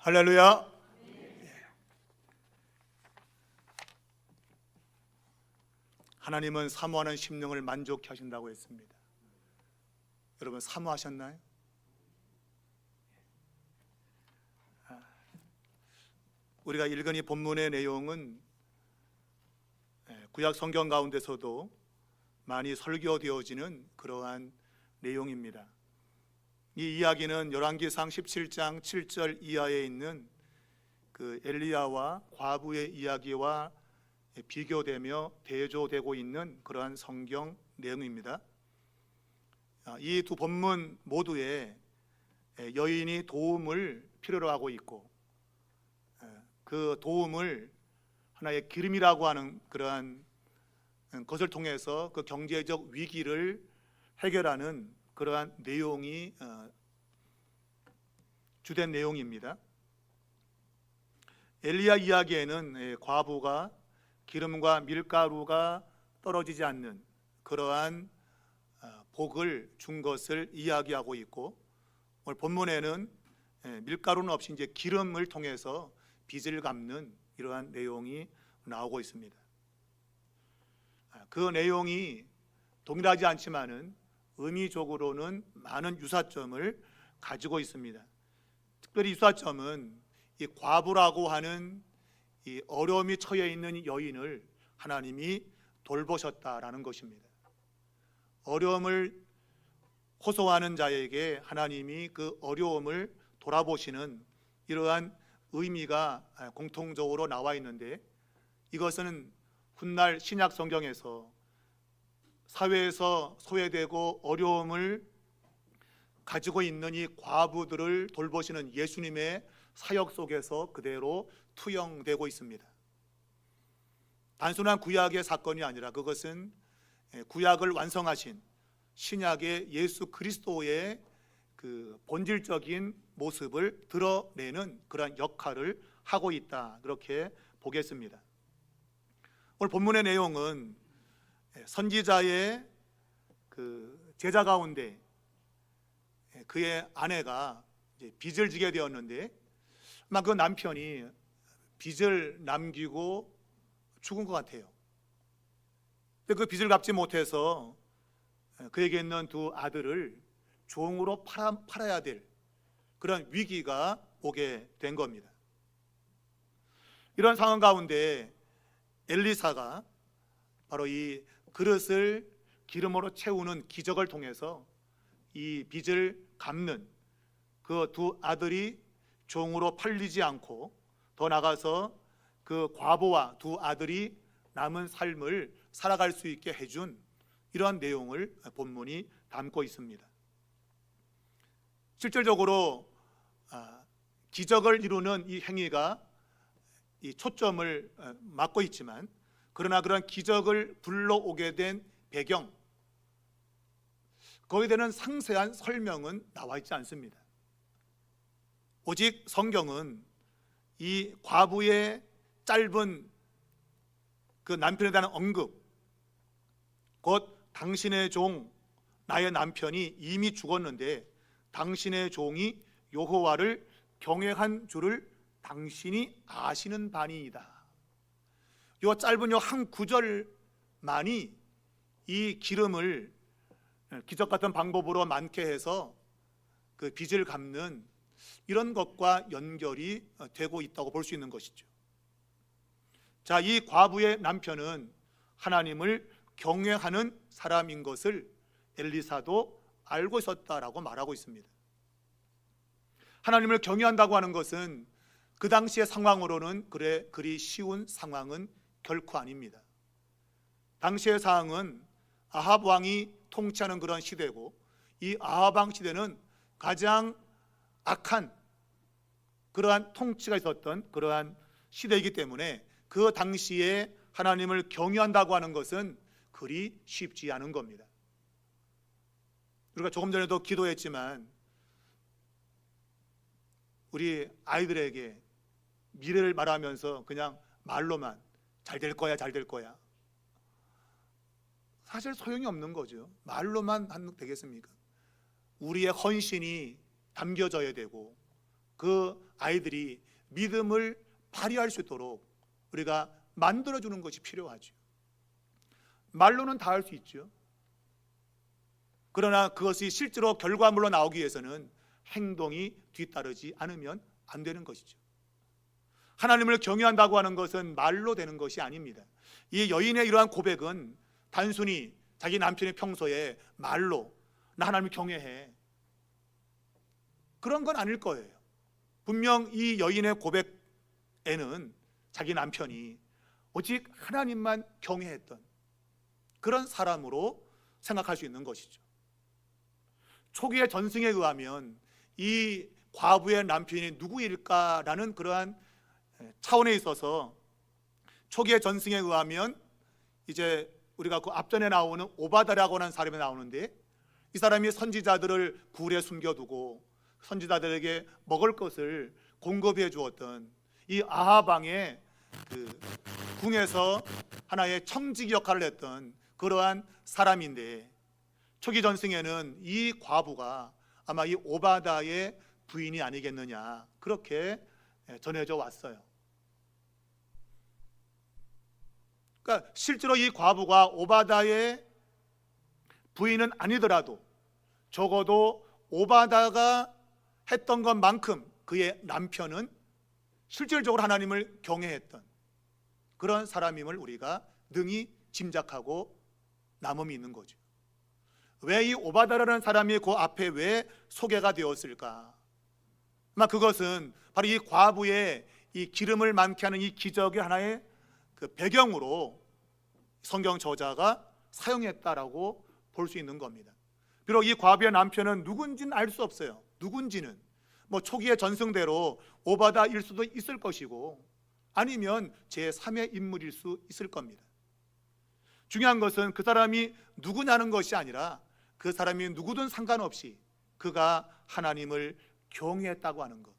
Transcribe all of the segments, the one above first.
할렐루야. 하나님은 사모하는 심령을 만족케 하신다고 했습니다. 여러분 사모하셨나요? 우리가 읽은 이 본문의 내용은 구약 성경 가운데서도 많이 설교되어지는 그러한 내용입니다. 이 이야기는 열왕기상 17장 7절 이하에 있는 그 엘리야와 과부의 이야기와 비교되며 대조되고 있는 그러한 성경 내용입니다. 이 두 본문 모두에 여인이 도움을 필요로 하고 있고 그 도움을 하나의 기름이라고 하는 그러한 것을 통해서 그 경제적 위기를 해결하는 그러한 내용이 주된 내용입니다. 엘리야 이야기에는 과부가 기름과 밀가루가 떨어지지 않는 그러한 복을 준 것을 이야기하고 있고, 오늘 본문에는 밀가루는 없이 이제 기름을 통해서 빚을 갚는 이러한 내용이 나오고 있습니다. 그 내용이 동일하지 않지만은 의미적으로는 많은 유사점을 가지고 있습니다. 특별히 유사점은 이 과부라고 하는 이 어려움이 처해 있는 여인을 하나님이 돌보셨다라는 것입니다. 어려움을 호소하는 자에게 하나님이 그 어려움을 돌아보시는 이러한 의미가 공통적으로 나와 있는데, 이것은 훗날 신약 성경에서 사회에서 소외되고 어려움을 가지고 있는 이 과부들을 돌보시는 예수님의 사역 속에서 그대로 투영되고 있습니다. 단순한 구약의 사건이 아니라 그것은 구약을 완성하신 신약의 예수 그리스도의 그 본질적인 모습을 드러내는 그러한 역할을 하고 있다, 그렇게 보겠습니다. 오늘 본문의 내용은 선지자의 그 제자 가운데 그의 아내가 이제 빚을 지게 되었는데, 아마 그 남편이 빚을 남기고 죽은 것 같아요. 근데 그 빚을 갚지 못해서 그에게 있는 두 아들을 종으로 팔아야 될 그런 위기가 오게 된 겁니다. 이런 상황 가운데 엘리사가 바로 이 그릇을 기름으로 채우는 기적을 통해서 이 빚을 갚는 그 두 아들이 종으로 팔리지 않고, 더 나아가서 그 과부와 두 아들이 남은 삶을 살아갈 수 있게 해준 이러한 내용을 본문이 담고 있습니다. 실질적으로 기적을 이루는 이 행위가 이 초점을 맡고 있지만, 그러나 그런 기적을 불러오게 된 배경, 거기에 대한 상세한 설명은 나와 있지 않습니다. 오직 성경은 이 과부의 짧은 그 남편에 대한 언급, 곧 당신의 종 나의 남편이 이미 죽었는데 당신의 종이 여호와를 경외한 줄을 당신이 아시는 바니이다. 이 짧은 한 구절만이 이 기름을 기적 같은 방법으로 많게 해서 그 빚을 갚는 이런 것과 연결이 되고 있다고 볼 수 있는 것이죠. 자, 이 과부의 남편은 하나님을 경외하는 사람인 것을 엘리사도 알고 있었다라고 말하고 있습니다. 하나님을 경외한다고 하는 것은 그 당시의 상황으로는 그리 쉬운 상황은 결코 아닙니다. 당시의 상황은 아합 왕이 통치하는 그런 시대고, 이 아합 왕 시대는 가장 악한 그러한 통치가 있었던 그러한 시대이기 때문에 그 당시에 하나님을 경외한다고 하는 것은 그리 쉽지 않은 겁니다. 우리가 조금 전에도 기도했지만 우리 아이들에게 미래를 말하면서 그냥 말로만 잘 될 거야, 잘 될 거야, 사실 소용이 없는 거죠. 말로만 하면 되겠습니까? 우리의 헌신이 담겨져야 되고 그 아이들이 믿음을 발휘할 수 있도록 우리가 만들어주는 것이 필요하죠. 말로는 다 할 수 있죠. 그러나 그것이 실제로 결과물로 나오기 위해서는 행동이 뒤따르지 않으면 안 되는 것이죠. 하나님을 경외한다고 하는 것은 말로 되는 것이 아닙니다. 이 여인의 이러한 고백은 단순히 자기 남편이 평소에 말로 나 하나님을 경외해, 그런 건 아닐 거예요. 분명 이 여인의 고백에는 자기 남편이 오직 하나님만 경외했던 그런 사람으로 생각할 수 있는 것이죠. 초기의 전승에 의하면 이 과부의 남편이 누구일까라는 그러한 차원에 있어서 초기의 전승에 의하면 이제 우리가 그 앞전에 나오는 오바다라고 하는 사람이 나오는데, 이 사람이 선지자들을 굴에 숨겨두고 선지자들에게 먹을 것을 공급해 주었던 이 아합 왕의 그 궁에서 하나의 청지기 역할을 했던 그러한 사람인데, 초기 전승에는 이 과부가 아마 이 오바다의 부인이 아니겠느냐, 그렇게 전해져 왔어요. 그러니까 실제로 이 과부가 오바다의 부인은 아니더라도 적어도 오바다가 했던 것만큼 그의 남편은 실질적으로 하나님을 경외했던 그런 사람임을 우리가 능히 짐작하고 남음이 있는 거죠. 왜 이 오바다라는 사람이 그 앞에 왜 소개가 되었을까? 아마 그것은 바로 이 과부의 이 기름을 많게 하는 이 기적의 하나의 그 배경으로 성경 저자가 사용했다라고 볼 수 있는 겁니다. 비록 이 과부의 남편은 누군지는 알 수 없어요. 누군지는 뭐 초기의 전승대로 오바다일 수도 있을 것이고, 아니면 제3의 인물일 수 있을 겁니다. 중요한 것은 그 사람이 누구냐는 것이 아니라 그 사람이 누구든 상관없이 그가 하나님을 경외했다고 하는 것.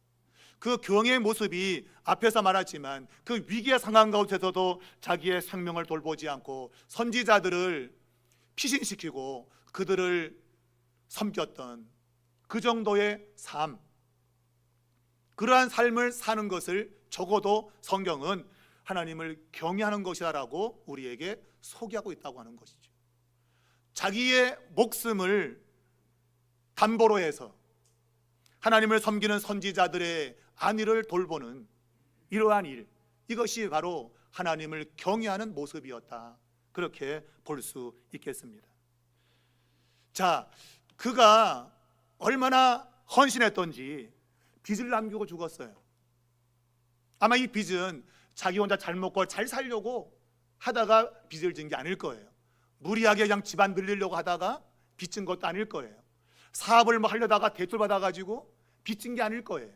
그 경외의 모습이 앞에서 말했지만 그 위기의 상황 가운데서도 자기의 생명을 돌보지 않고 선지자들을 피신시키고 그들을 섬겼던 그 정도의 삶, 그러한 삶을 사는 것을 적어도 성경은 하나님을 경외하는 것이다라고 우리에게 소개하고 있다고 하는 것이죠. 자기의 목숨을 담보로 해서 하나님을 섬기는 선지자들의 안위를 돌보는 이러한 일, 이것이 바로 하나님을 경외하는 모습이었다, 그렇게 볼 수 있겠습니다. 자, 그가 얼마나 헌신했던지 빚을 남기고 죽었어요. 아마 이 빚은 자기 혼자 잘 먹고 잘 살려고 하다가 빚을 진 게 아닐 거예요. 무리하게 그냥 집안 늘리려고 하다가 빚진 것도 아닐 거예요. 사업을 뭐 하려다가 대출 받아가지고 빚진 게 아닐 거예요.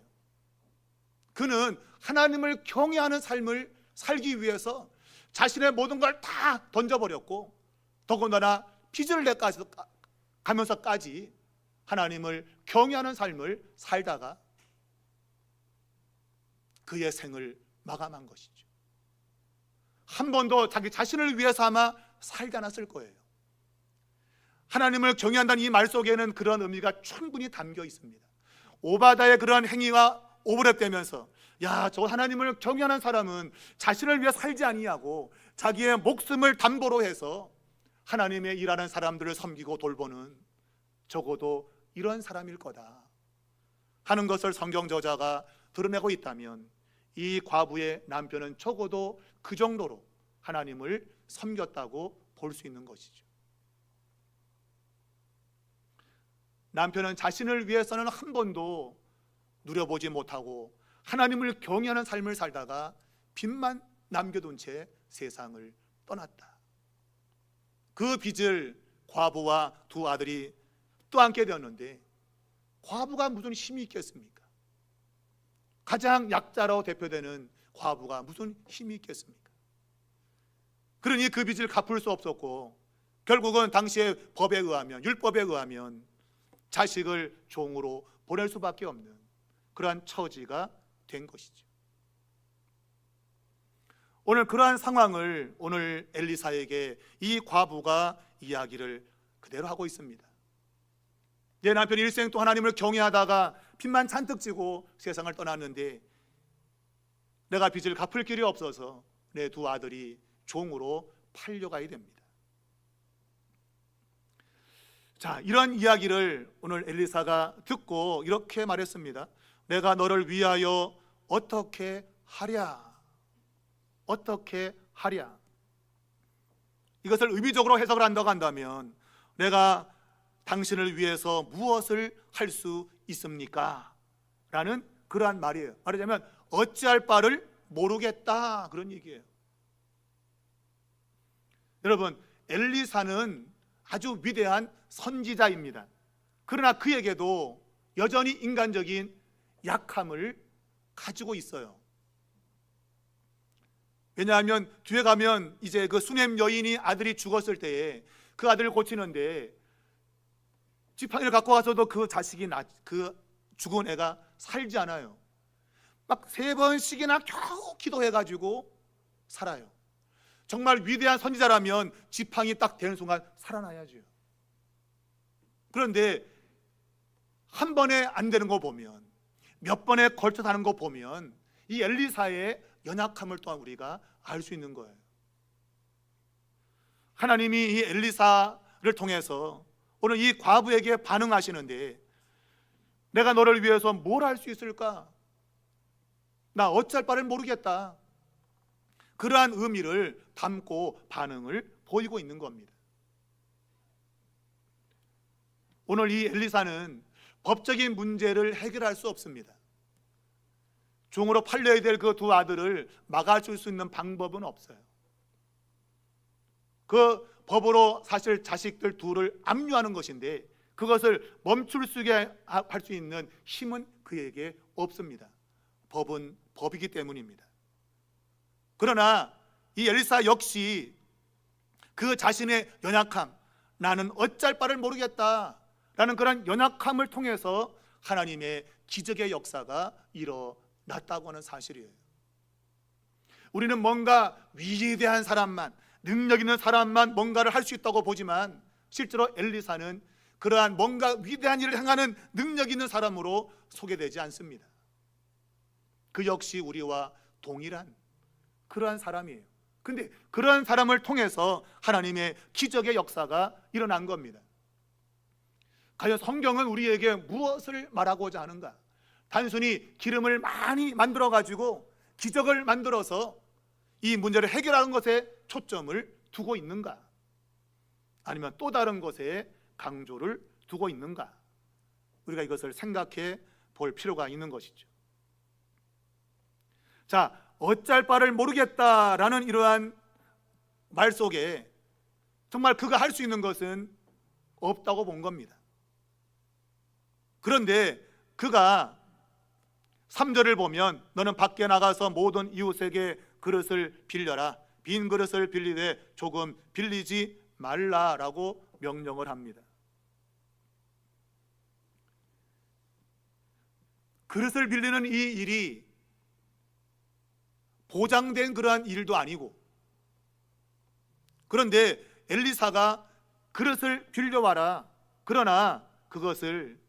그는 하나님을 경외하는 삶을 살기 위해서 자신의 모든 걸 다 던져버렸고, 더군다나 빚을 내가면서까지 하나님을 경외하는 삶을 살다가 그의 생을 마감한 것이죠. 한 번도 자기 자신을 위해서 아마 살지 않았을 거예요. 하나님을 경외한다는 이 말 속에는 그런 의미가 충분히 담겨 있습니다. 오바다의 그러한 행위가 오버랩되면서, 야, 저 하나님을 경외하는 사람은 자신을 위해 살지 아니하고 자기의 목숨을 담보로 해서 하나님의 일하는 사람들을 섬기고 돌보는, 적어도 이런 사람일 거다 하는 것을 성경 저자가 드러내고 있다면, 이 과부의 남편은 적어도 그 정도로 하나님을 섬겼다고 볼 수 있는 것이죠. 남편은 자신을 위해서는 한 번도 누려보지 못하고 하나님을 경외하는 삶을 살다가 빚만 남겨둔 채 세상을 떠났다. 그 빚을 과부와 두 아들이 또 안게 되었는데, 과부가 무슨 힘이 있겠습니까? 가장 약자로 대표되는 과부가 무슨 힘이 있겠습니까? 그러니 그 빚을 갚을 수 없었고, 결국은 당시의 법에 의하면, 율법에 의하면 자식을 종으로 보낼 수밖에 없는 그러한 처지가 된 것이죠. 오늘 그러한 상황을 오늘 엘리사에게 이 과부가 이야기를 그대로 하고 있습니다. 내 남편이 일생 또 하나님을 경외하다가 빚만 잔뜩 지고 세상을 떠났는데 내가 빚을 갚을 길이 없어서 내 두 아들이 종으로 팔려가야 됩니다. 자, 이런 이야기를 오늘 엘리사가 듣고 이렇게 말했습니다. 내가 너를 위하여 어떻게 하랴? 어떻게 하랴? 이것을 의미적으로 해석을 한다고 한다면 내가 당신을 위해서 무엇을 할 수 있습니까? 라는 그러한 말이에요. 말하자면 어찌할 바를 모르겠다, 그런 얘기예요. 여러분, 엘리사는 아주 위대한 선지자입니다. 그러나 그에게도 여전히 인간적인 약함을 가지고 있어요. 왜냐하면 뒤에 가면 이제 그 수넴 여인이 아들이 죽었을 때에 그 아들을 고치는데 지팡이를 갖고 와서도 그 자식이 그 죽은 애가 살지 않아요. 막 3번씩이나 겨우 기도해가지고 살아요. 정말 위대한 선지자라면 지팡이 딱 되는 순간 살아나야죠. 그런데 한 번에 안 되는 거 보면, 몇 번에 걸쳐서 하는 거 보면 이 엘리사의 연약함을 또한 우리가 알 수 있는 거예요. 하나님이 이 엘리사를 통해서 오늘 이 과부에게 반응하시는데 내가 너를 위해서 뭘 할 수 있을까? 나 어찌할 바를 모르겠다. 그러한 의미를 담고 반응을 보이고 있는 겁니다. 오늘 이 엘리사는 법적인 문제를 해결할 수 없습니다. 종으로 팔려야 될 그 두 아들을 막아줄 수 있는 방법은 없어요. 그 법으로 사실 자식들 둘을 압류하는 것인데 그것을 멈출 수 있게 할 수 있는 힘은 그에게 없습니다. 법은 법이기 때문입니다. 그러나 이 엘리사 역시 그 자신의 연약함, 나는 어쩔 바를 모르겠다라는 그런 연약함을 통해서 하나님의 기적의 역사가 일어났다고 하는 사실이에요. 우리는 뭔가 위대한 사람만, 능력 있는 사람만 뭔가를 할 수 있다고 보지만 실제로 엘리사는 그러한 뭔가 위대한 일을 행하는 능력 있는 사람으로 소개되지 않습니다. 그 역시 우리와 동일한 그러한 사람이에요. 근데 그러한 사람을 통해서 하나님의 기적의 역사가 일어난 겁니다. 과연 성경은 우리에게 무엇을 말하고자 하는가? 단순히 기름을 많이 만들어 가지고 기적을 만들어서 이 문제를 해결하는 것에 초점을 두고 있는가? 아니면 또 다른 것에 강조를 두고 있는가? 우리가 이것을 생각해 볼 필요가 있는 것이죠. 자, 어쩔 바를 모르겠다라는 이러한 말 속에 정말 그가 할 수 있는 것은 없다고 본 겁니다. 그런데 그가 3절을 보면 너는 밖에 나가서 모든 이웃에게 그릇을 빌려라. 빈 그릇을 빌리되 조금 빌리지 말라라고 명령을 합니다. 그릇을 빌리는 이 일이 보장된 그러한 일도 아니고, 그런데 엘리사가 그릇을 빌려와라, 그러나 그것을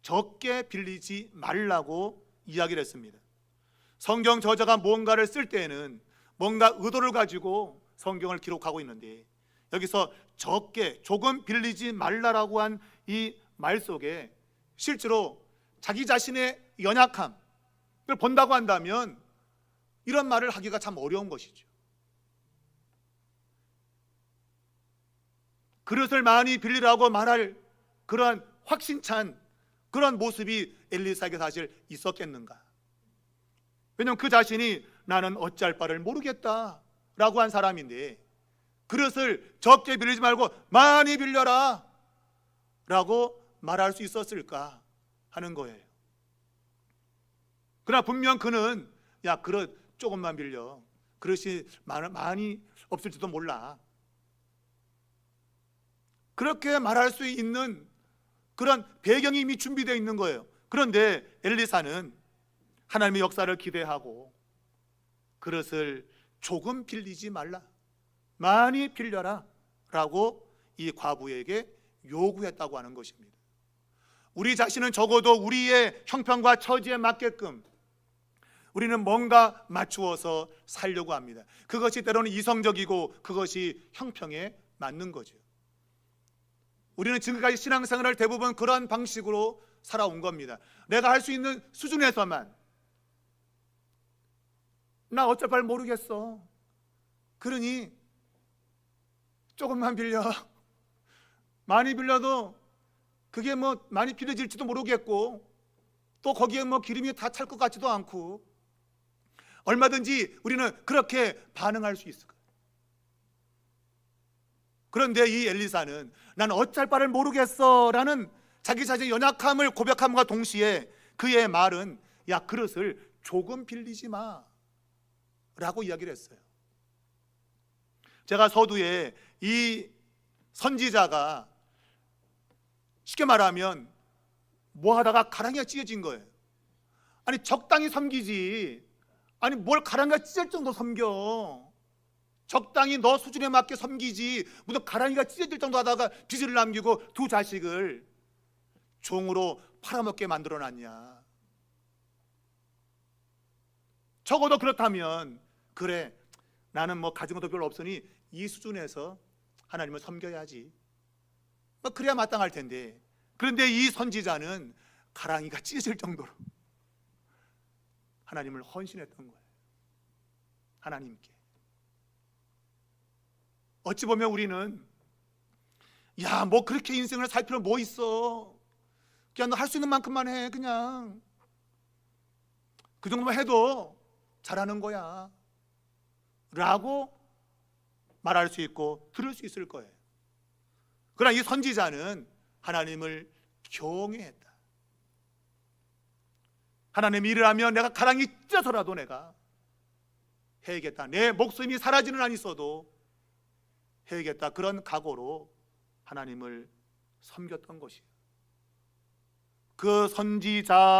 적게 빌리지 말라고 이야기를 했습니다. 성경 저자가 뭔가를 쓸 때에는 뭔가 의도를 가지고 성경을 기록하고 있는데 여기서 적게, 조금 빌리지 말라라고 한 이 말 속에 실제로 자기 자신의 연약함을 본다고 한다면 이런 말을 하기가 참 어려운 것이죠. 그릇을 많이 빌리라고 말할 그러한 확신찬 그런 모습이 엘리사에게 사실 있었겠는가? 왜냐하면 그 자신이 나는 어찌할 바를 모르겠다라고 한 사람인데 그릇을 적게 빌리지 말고 많이 빌려라 라고 말할 수 있었을까 하는 거예요. 그러나 분명 그는 야, 그릇 조금만 빌려, 그릇이 많이 없을지도 몰라, 그렇게 말할 수 있는 그런 배경이 이미 준비되어 있는 거예요. 그런데 엘리사는 하나님의 역사를 기대하고 그릇을 조금 빌리지 말라, 많이 빌려라 라고 이 과부에게 요구했다고 하는 것입니다. 우리 자신은 적어도 우리의 형편과 처지에 맞게끔 우리는 뭔가 맞추어서 살려고 합니다. 그것이 때로는 이성적이고 그것이 형평에 맞는 거죠. 우리는 지금까지 신앙생활을 대부분 그런 방식으로 살아온 겁니다. 내가 할 수 있는 수준에서만, 나 어쩔 바를 모르겠어, 그러니 조금만 빌려. 많이 빌려도 그게 뭐 많이 빌려질지도 모르겠고, 또 거기에 뭐 기름이 다 찰 것 같지도 않고, 얼마든지 우리는 그렇게 반응할 수 있을 거예요. 그런데 이 엘리사는 나는 어쩔 바를 모르겠어 라는 자기 자신의 연약함을 고백함과 동시에 그의 말은, 야, 그릇을 조금 빌리지 마 라고 이야기를 했어요. 제가 서두에 이 선지자가 쉽게 말하면 뭐 하다가 가랑이가 찢어진 거예요. 아니, 적당히 섬기지, 아니 뭘 가랑이가 찢을 정도 섬겨. 적당히 너 수준에 맞게 섬기지, 무슨 가랑이가 찢어질 정도 하다가 빚을 남기고 두 자식을 종으로 팔아먹게 만들어놨냐. 적어도 그렇다면, 그래, 나는 뭐 가진 것도 별로 없으니 이 수준에서 하나님을 섬겨야지, 뭐 그래야 마땅할 텐데. 그런데 이 선지자는 가랑이가 찢어질 정도로 하나님을 헌신했던 거예요. 하나님께. 어찌 보면 우리는, 야, 뭐 그렇게 인생을 살 필요 뭐 있어, 그냥 너 할 수 있는 만큼만 해, 그냥 그 정도만 해도 잘하는 거야 라고 말할 수 있고 들을 수 있을 거예요. 그러나 이 선지자는 하나님을 경외했다. 하나님 일을 하면 내가 가랑이 찢어서라도 내가 해야겠다, 내 목숨이 사라지는 한 있어도 해야겠다, 그런 각오로 하나님을 섬겼던 것이에요. 그 선지자의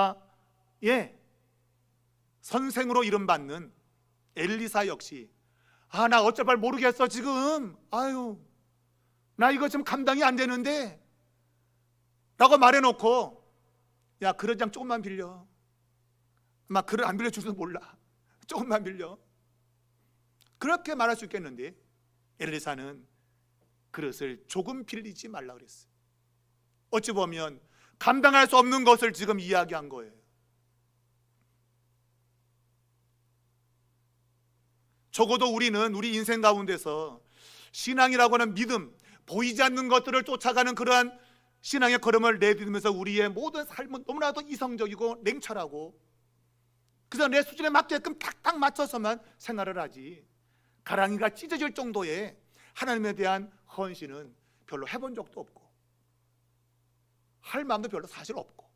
선생으로 이름받는 엘리사 역시, 아, 나 어쩔 바 모르겠어 지금, 아유, 나 이거 지금 감당이 안 되는데 라고 말해놓고, 야, 그릇장 조금만 빌려. 아마 그릇 안 빌려줄지도 몰라, 조금만 빌려, 그렇게 말할 수 있겠는데 엘리사는 그릇을 조금 빌리지 말라 그랬어요. 어찌 보면 감당할 수 없는 것을 지금 이야기한 거예요. 적어도 우리는 우리 인생 가운데서 신앙이라고 하는 믿음, 보이지 않는 것들을 쫓아가는 그러한 신앙의 걸음을 내딛으면서 우리의 모든 삶은 너무나도 이성적이고 냉철하고, 그래서 내 수준에 맞게끔 딱딱 맞춰서만 생활을 하지, 가랑이가 찢어질 정도의 하나님에 대한 헌신은 별로 해본 적도 없고 할 마음도 별로 사실 없고,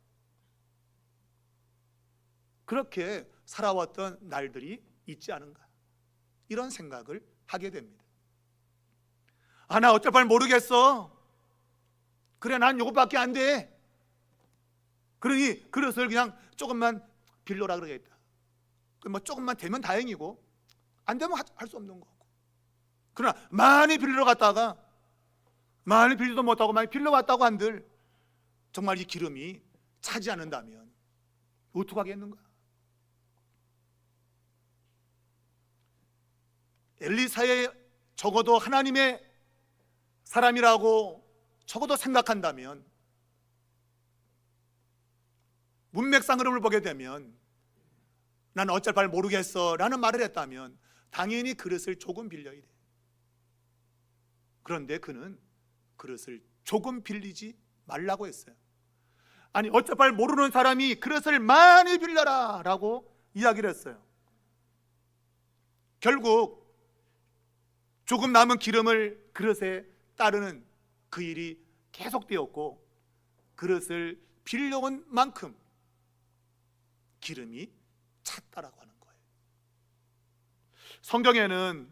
그렇게 살아왔던 날들이 있지 않은가, 이런 생각을 하게 됩니다. 아, 나 어쩔 바를 모르겠어, 그래, 난 요것밖에 안 돼, 그러니 그릇을 그냥 조금만 빌려라 그러겠다. 뭐 조금만 되면 다행이고 안 되면 할 수 없는 거고. 그러나 많이 빌리러 갔다가 많이 빌리도 못하고 많이 빌려왔다고 한들 정말 이 기름이 차지 않는다면 어떻게 하겠는가? 엘리사의 적어도 하나님의 사람이라고 적어도 생각한다면, 문맥상 흐름을 보게 되면 나는 어쩔 바를 모르겠어 라는 말을 했다면 당연히 그릇을 조금 빌려야 돼. 그런데 그는 그릇을 조금 빌리지 말라고 했어요. 아니, 어쩔 바를 모르는 사람이 그릇을 많이 빌려라 라고 이야기를 했어요. 결국 조금 남은 기름을 그릇에 따르는 그 일이 계속되었고, 그릇을 빌려온 만큼 기름이 찼다라고 하는 거예요. 성경에는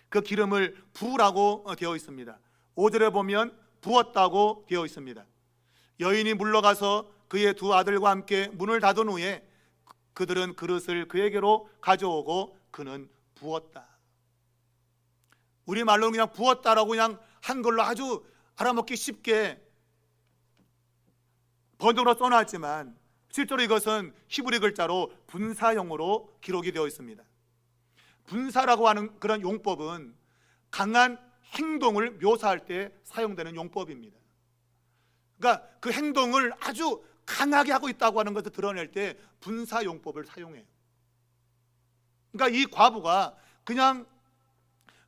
그 기름을 부으라고 되어 있습니다. 5절에 보면 부었다고 되어 있습니다. 여인이 물러가서 그의 두 아들과 함께 문을 닫은 후에 그들은 그릇을 그에게로 가져오고 그는 부었다. 우리말로는 그냥 부었다라고 그냥 한글로 아주 알아먹기 쉽게 번역으로 써놨지만 실제로 이것은 히브리 글자로 분사형으로 기록이 되어 있습니다. 분사라고 하는 그런 용법은 강한 행동을 묘사할 때 사용되는 용법입니다. 그러니까 그 행동을 아주 강하게 하고 있다고 하는 것을 드러낼 때 분사 용법을 사용해요. 그러니까 이 과부가 그냥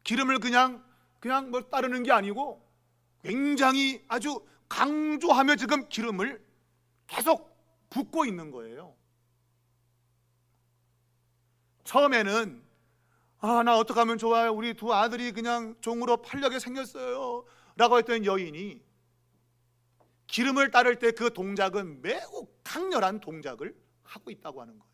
기름을 그냥 뭐 따르는 게 아니고 굉장히 아주 강조하며 지금 기름을 계속 붓고 있는 거예요. 처음에는 나 어떻게 하면 좋아요? 우리 두 아들이 그냥 종으로 팔려게 생겼어요 라고 했던 여인이 기름을 따를 때 그 동작은 매우 강렬한 동작을 하고 있다고 하는 거예요.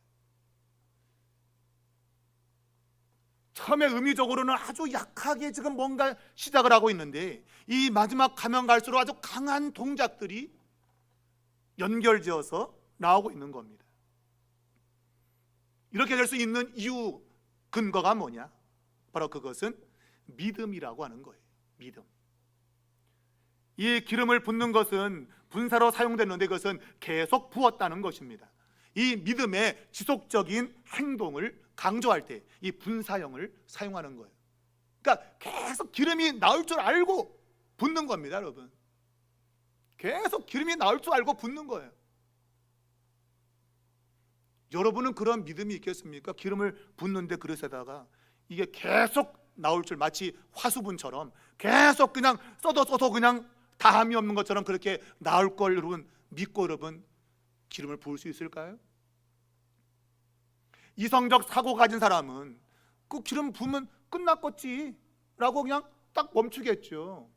처음에 의미적으로는 아주 약하게 지금 뭔가 시작을 하고 있는데 이 마지막 가면 갈수록 아주 강한 동작들이 연결지어서 나오고 있는 겁니다. 이렇게 될 수 있는 이유 근거가 뭐냐? 바로 그것은 믿음이라고 하는 거예요. 믿음. 이 기름을 붓는 것은 분사로 사용되는데 그것은 계속 부었다는 것입니다. 이 믿음의 지속적인 행동을 강조할 때 이 분사형을 사용하는 거예요. 그러니까 계속 기름이 나올 줄 알고 붓는 겁니다, 여러분. 계속 기름이 나올 줄 알고 붓는 거예요. 여러분은 그런 믿음이 있겠습니까? 기름을 붓는데 그릇에다가 이게 계속 나올 줄, 마치 화수분처럼 계속 그냥 써도 그냥 다함이 없는 것처럼 그렇게 나올 걸 여러분 믿고 여러분 기름을 부을 수 있을까요? 이성적 사고 가진 사람은 그 기름 부으면 끝났겠지 라고 그냥 딱 멈추겠죠.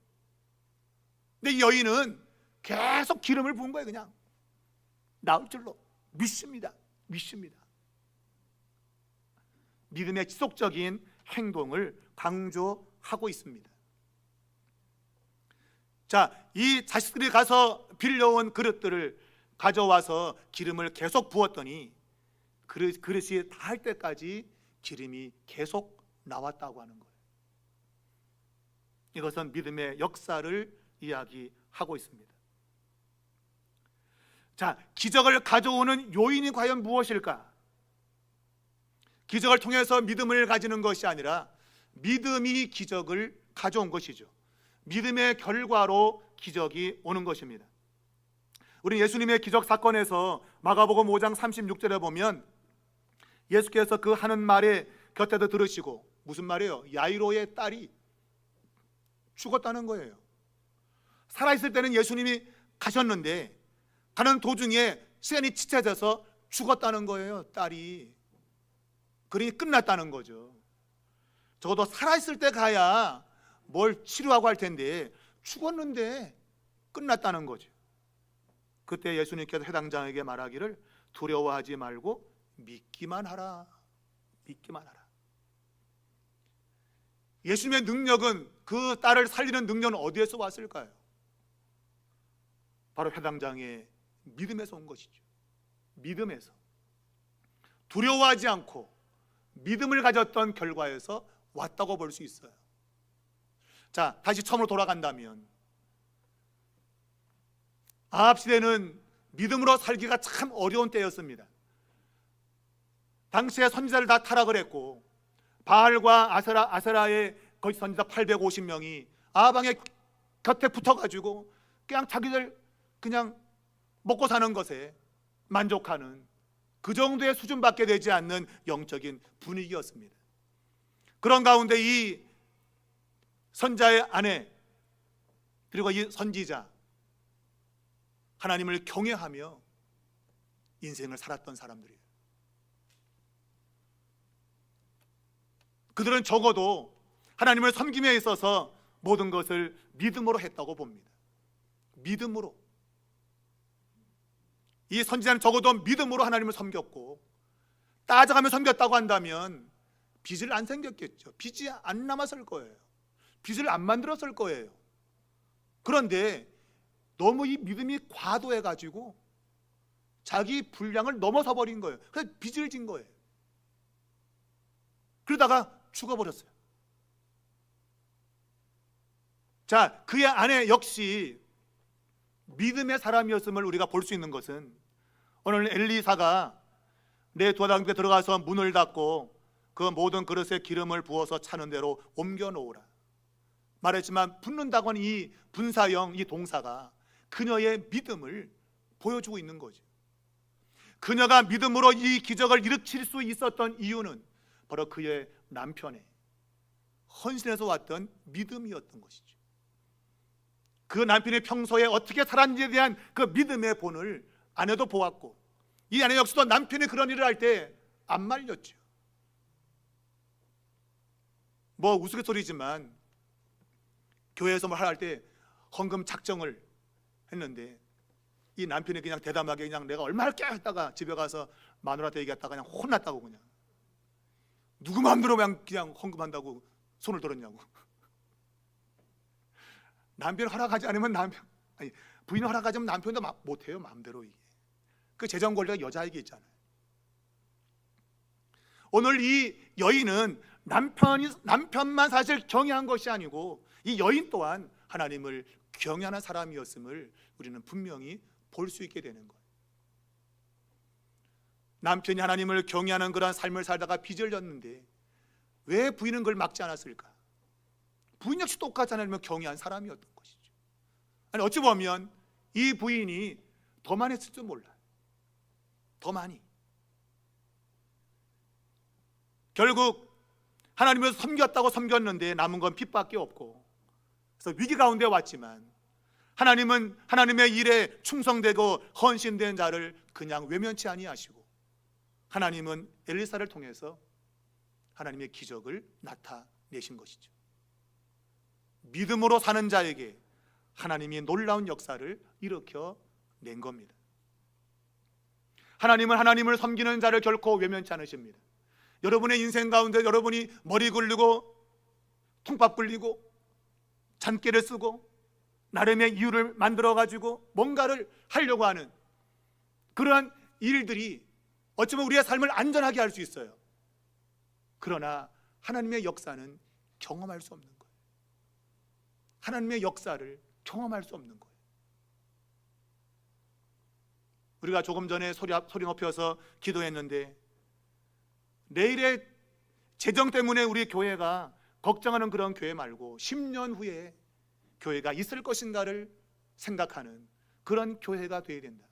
근데 이 여인은 계속 기름을 부은 거예요. 그냥 나올 줄로 믿습니다. 믿음의 지속적인 행동을 강조하고 있습니다. 자, 이 자식들이 가서 빌려온 그릇들을 가져와서 기름을 계속 부었더니 그릇이 닿을 때까지 기름이 계속 나왔다고 하는 거예요. 이것은 믿음의 역사를 이야기하고 있습니다. 자, 기적을 가져오는 요인이 과연 무엇일까? 기적을 통해서 믿음을 가지는 것이 아니라 믿음이 기적을 가져온 것이죠. 믿음의 결과로 기적이 오는 것입니다. 우리 예수님의 기적 사건에서 마가복음 5장 36절에 보면 예수께서 그 하는 말에 곁에도 들으시고, 무슨 말이에요? 야이로의 딸이 죽었다는 거예요. 살아있을 때는 예수님이 가셨는데 가는 도중에 시간이 지체돼서 죽었다는 거예요. 딸이. 그러니 끝났다는 거죠. 적어도 살아있을 때 가야 뭘 치료하고 할 텐데 죽었는데 끝났다는 거죠. 그때 예수님께서 해당장에게 말하기를 두려워하지 말고 믿기만 하라. 예수님의 능력은, 그 딸을 살리는 능력은 어디에서 왔을까요? 바로 해당장의 믿음에서 온 것이죠. 믿음에서. 두려워하지 않고 믿음을 가졌던 결과에서 왔다고 볼 수 있어요. 자, 다시 처음으로 돌아간다면 아합 시대는 믿음으로 살기가 참 어려운 때였습니다. 당시에 선지자를 다 타락을 했고 바알과 아세라의 거짓 선지자 850명이 아합 왕의 곁에 붙어가지고 그냥 자기들 그냥 먹고 사는 것에 만족하는 그 정도의 수준밖에 되지 않는 영적인 분위기였습니다. 그런 가운데 이 선자의 아내 그리고 이 선지자, 하나님을 경외하며 인생을 살았던 사람들이에요. 그들은 적어도 하나님을 섬김에 있어서 모든 것을 믿음으로 했다고 봅니다. 믿음으로. 이 선지자는 적어도 믿음으로 하나님을 섬겼고, 따져가며 섬겼다고 한다면 빚을 안 생겼겠죠. 빚이 안 남았을 거예요. 빚을 안 만들었을 거예요. 그런데 너무 이 믿음이 과도해가지고 자기 분량을 넘어서 버린 거예요. 그래서 빚을 진 거예요. 그러다가 죽어버렸어요. 자, 그의 아내 역시 믿음의 사람이었음을 우리가 볼 수 있는 것은 오늘 엘리사가 내 도당에 들어가서 문을 닫고 그 모든 그릇에 기름을 부어서 차는 대로 옮겨 놓으라 말했지만, 붓는다고는 이 분사형, 이 동사가 그녀의 믿음을 보여주고 있는 거죠. 그녀가 믿음으로 이 기적을 일으킬 수 있었던 이유는 바로 그의 남편의 헌신에서 왔던 믿음이었던 것이죠. 그 남편이 평소에 어떻게 살았는지에 대한 그 믿음의 본을 아내도 보았고, 이 아내 역시도 남편이 그런 일을 할 때 안 말렸죠. 뭐 우스갯소리지만 교회에서 뭐 할 때 헌금 작정을 했는데 이 남편이 그냥 대담하게 그냥 내가 얼마 할게 했다가 집에 가서 마누라한테 얘기했다가 그냥 혼났다고, 그냥 누구 마음대로 그냥 헌금한다고 손을 들었냐고. 남편 허락하지 않으면 부인 허락하지 않으면 남편도 못해요 마음대로. 이게 그 재정 권리가 여자에게 있잖아요. 오늘 이 여인은 남편만 사실 경외한 것이 아니고 이 여인 또한 하나님을 경외하는 사람이었음을 우리는 분명히 볼 수 있게 되는 거예요. 남편이 하나님을 경외하는 그런 삶을 살다가 빚을 졌는데 왜 부인은 그걸 막지 않았을까? 부인 역시 똑같이 하나님을 경외한 사람이었던 것이죠. 아니, 어찌 보면 이 부인이 더 많이 했을 줄 몰라요. 더 많이. 결국 하나님을 섬겼다고 섬겼는데 남은 건 빚밖에 없고, 그래서 위기 가운데 왔지만 하나님은 하나님의 일에 충성되고 헌신된 자를 그냥 외면치 아니하시고, 하나님은 엘리사를 통해서 하나님의 기적을 나타내신 것이죠. 믿음으로 사는 자에게 하나님이 놀라운 역사를 일으켜 낸 겁니다. 하나님은 하나님을 섬기는 자를 결코 외면치 않으십니다. 여러분의 인생 가운데 여러분이 머리 굴리고 통밥 굴리고 잔꾀를 쓰고 나름의 이유를 만들어 가지고 뭔가를 하려고 하는 그러한 일들이 어쩌면 우리의 삶을 안전하게 할 수 있어요. 그러나 하나님의 역사는 경험할 수 없는 거예요. 하나님의 역사를 경험할 수 없는 거예요. 우리가 조금 전에 소리 높여서 기도했는데, 내일의 재정 때문에 우리 교회가 걱정하는 그런 교회 말고 10년 후에 교회가 있을 것인가를 생각하는 그런 교회가 되어야 된다.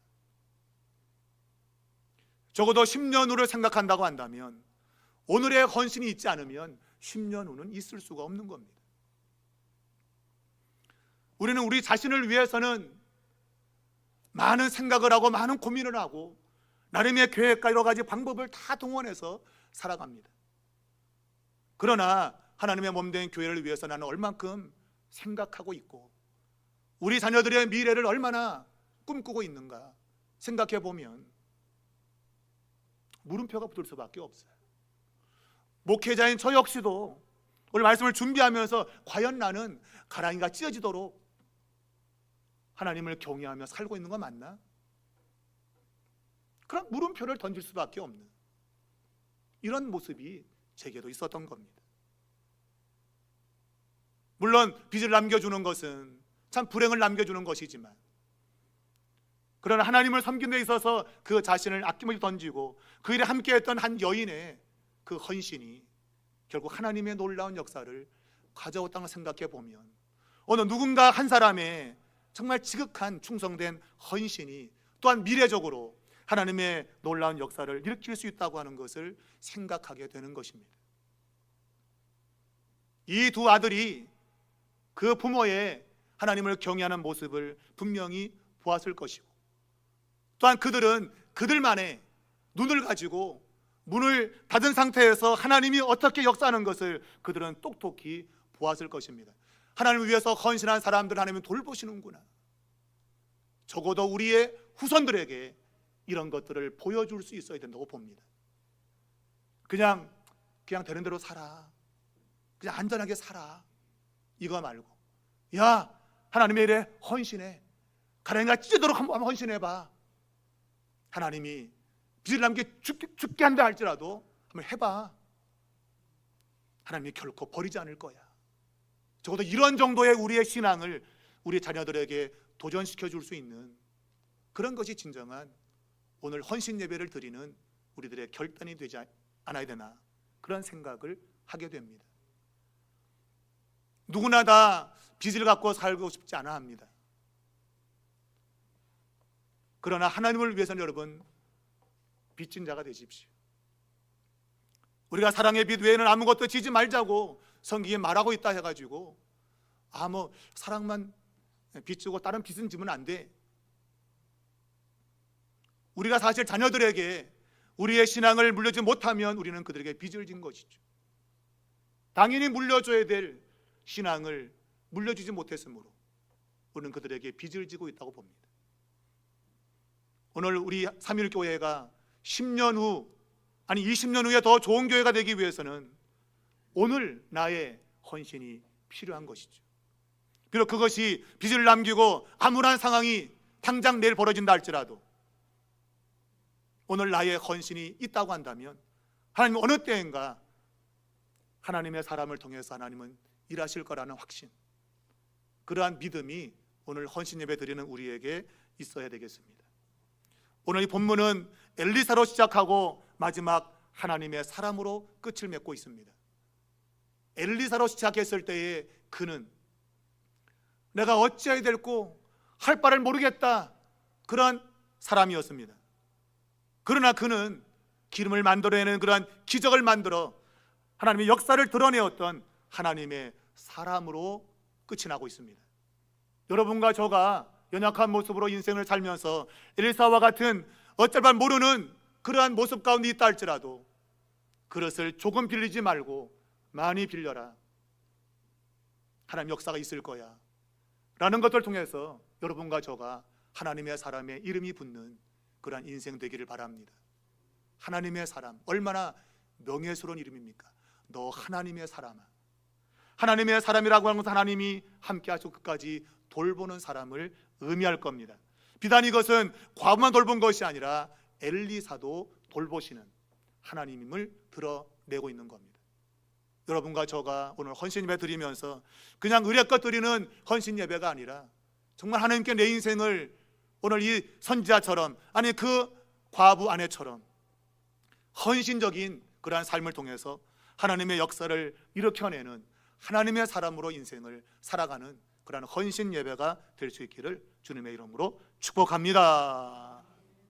적어도 10년 후를 생각한다고 한다면 오늘의 헌신이 있지 않으면 10년 후는 있을 수가 없는 겁니다. 우리는 우리 자신을 위해서는 많은 생각을 하고 많은 고민을 하고 나름의 계획과 여러 가지 방법을 다 동원해서 살아갑니다. 그러나 하나님의 몸된 교회를 위해서 나는 얼만큼 생각하고 있고 우리 자녀들의 미래를 얼마나 꿈꾸고 있는가 생각해 보면 물음표가 붙을 수밖에 없어요. 목회자인 저 역시도 오늘 말씀을 준비하면서 과연 나는 가랑이가 찢어지도록 하나님을 경외하며 살고 있는 거 맞나? 그런 물음표를 던질 수밖에 없는 이런 모습이 제게도 있었던 겁니다. 물론 빚을 남겨주는 것은 참 불행을 남겨주는 것이지만, 그러나 하나님을 섬기는 데 있어서 그 자신을 아낌없이 던지고 그 일에 함께했던 한 여인의 그 헌신이 결국 하나님의 놀라운 역사를 가져왔다는 생각해 보면 어느 누군가 한 사람의 정말 지극한 충성된 헌신이 또한 미래적으로 하나님의 놀라운 역사를 일으킬 수 있다고 하는 것을 생각하게 되는 것입니다. 이 두 아들이 그 부모의 하나님을 경외하는 모습을 분명히 보았을 것이고, 또한 그들은 그들만의 눈을 가지고 문을 닫은 상태에서 하나님이 어떻게 역사하는 것을 그들은 똑똑히 보았을 것입니다. 하나님을 위해서 헌신한 사람들 하나님은 돌보시는구나. 적어도 우리의 후손들에게 이런 것들을 보여줄 수 있어야 된다고 봅니다. 그냥 되는 대로 살아, 그냥 안전하게 살아, 이거 말고, 야, 하나님의 일에 헌신해, 가랑이가 찢어도록 한번 헌신해봐. 하나님이 빚을 남겨 죽게 한다 할지라도 한번 해봐. 하나님이 결코 버리지 않을 거야. 적어도 이런 정도의 우리의 신앙을 우리 자녀들에게 도전시켜 줄 수 있는 그런 것이 진정한 오늘 헌신 예배를 드리는 우리들의 결단이 되지 않아야 되나, 그런 생각을 하게 됩니다. 누구나 다 빚을 갖고 살고 싶지 않아 합니다. 그러나 하나님을 위해서는 여러분, 빚진 자가 되십시오. 우리가 사랑의 빚 외에는 아무것도 지지 말자고 성경에 말하고 있다 해가지고 사랑만 빚지고 다른 빚은 지면 안 돼. 우리가 사실 자녀들에게 우리의 신앙을 물려주지 못하면 우리는 그들에게 빚을 진 것이죠. 당연히 물려줘야 될 신앙을 물려주지 못했으므로 우리는 그들에게 빚을 지고 있다고 봅니다. 오늘 우리 삼일교회가 10년 후, 아니 20년 후에 더 좋은 교회가 되기 위해서는 오늘 나의 헌신이 필요한 것이죠. 비록 그것이 빚을 남기고 암울한 상황이 당장 내일 벌어진다 할지라도 오늘 나의 헌신이 있다고 한다면 하나님은 어느 때인가 하나님의 사람을 통해서 하나님은 일하실 거라는 확신, 그러한 믿음이 오늘 헌신 예배 드리는 우리에게 있어야 되겠습니다. 오늘 이 본문은 엘리사로 시작하고 마지막 하나님의 사람으로 끝을 맺고 있습니다. 엘리사로 시작했을 때에 그는 내가 어찌해야 될고 할 바를 모르겠다, 그런 사람이었습니다. 그러나 그는 기름을 만들어내는 그러한 기적을 만들어 하나님의 역사를 드러내었던 하나님의 사람으로 끝이 나고 있습니다. 여러분과 저가 연약한 모습으로 인생을 살면서 엘리사와 같은 어쩔 바 모르는 그러한 모습 가운데 있다 할지라도 그릇을 조금 빌리지 말고 많이 빌려라, 하나님 역사가 있을 거야 라는 것들을 통해서 여러분과 저가 하나님의 사람의 이름이 붙는 그러한 인생 되기를 바랍니다. 하나님의 사람, 얼마나 명예스러운 이름입니까? 너 하나님의 사람아. 하나님의 사람이라고 하는 것은 하나님이 함께 하시고 끝까지 돌보는 사람을 의미할 겁니다. 비단 이것은 과부만 돌본 것이 아니라 엘리사도 돌보시는 하나님임을 드러내고 있는 겁니다. 여러분과 저가 오늘 헌신 예배 드리면서 그냥 의례껏 드리는 헌신 예배가 아니라 정말 하나님께 내 인생을 오늘 이 선지자처럼, 아니 그 과부 아내처럼 헌신적인 그러한 삶을 통해서 하나님의 역사를 일으켜내는 하나님의 사람으로 인생을 살아가는 그러한 헌신 예배가 될 수 있기를 주님의 이름으로 축복합니다.